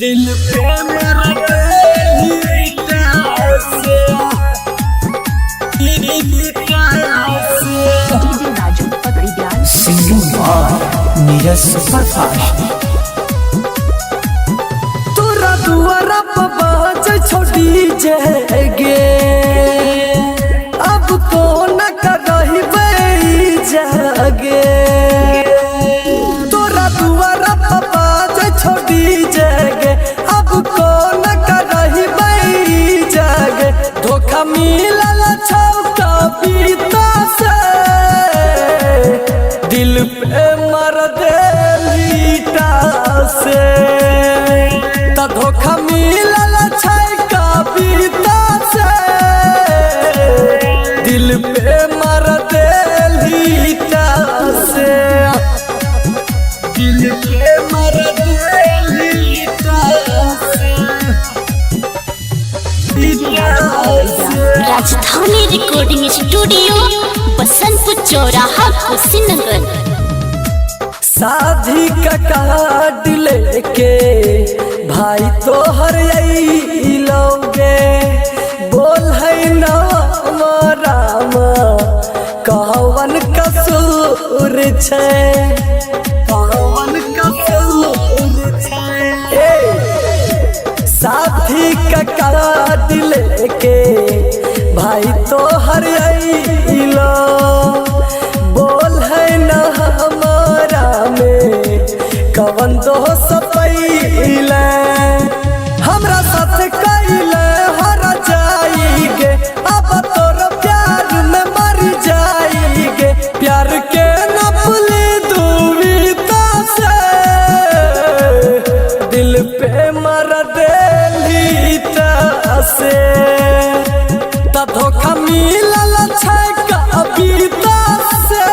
दिल पे मेरा singing Neeraj superfast. तोरा दुआरा पर बाज छोड़ी जाएगे, अब तो न करही जागे। तोरा दुआरा पर बाज छोड़ी जाएगे, अब तो न करही जागे। धोखा मिलल छौका बीता से, दिल पे मर देलीटा से। त धोखा मिलल छौका बीता से, दिल पे मर देलीटा से। दिल पे मर देलीटा से। राजधानी रिकॉर्डिंग स्टूडियो बसंतपुर चौराहा कुशीनगर। शादी का कार्ड लेके भाई तो हर लोगे, बोल है नाम राम कहवन कसूर छे, कहवन कसूर छे। साथी का कार्ड लेके भाई तो हर लो, बोल है न हमारा में कवन दो सपैले। हमरा साथ कैले हर जाइगे, अब तोर प्यार में मर जाइगे। प्यार के नपली दुविता से, दिल पे मर देलीटा से। त धोखा मिलल छौका बीता से,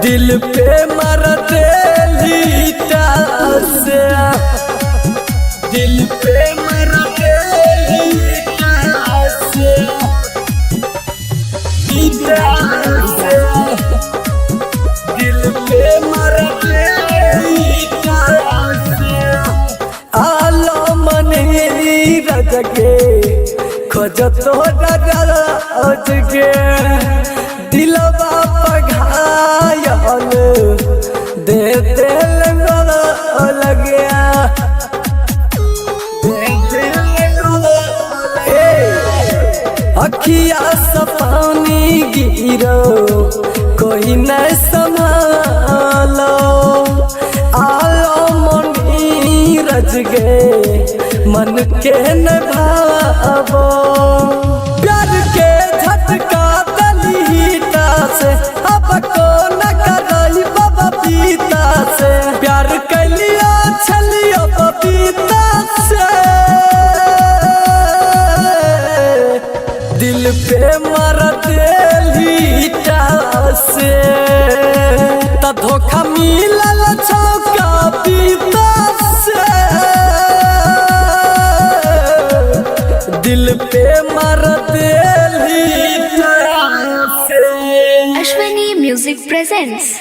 दिल पे मर देलीटा से। दिल पे मर देलीटा से। दिल पे मर देलीटा से। आलम नीरज के खोज तो डरज के, दिलवा पघायल दे दिल लगे। अखिया से पानी गिरो कोई न संभालो, आलम नीरज गे मन के न भावो। प्यार के झटका दलीटा से, अब को न करही बाबा पीता से। प्यार कैलिया छलियो बबीता से, दिल पे मर देलीटा से। त धोखा मिलल छौका बीता से, दिल पे मर देलीटा से। Ashwini music presents.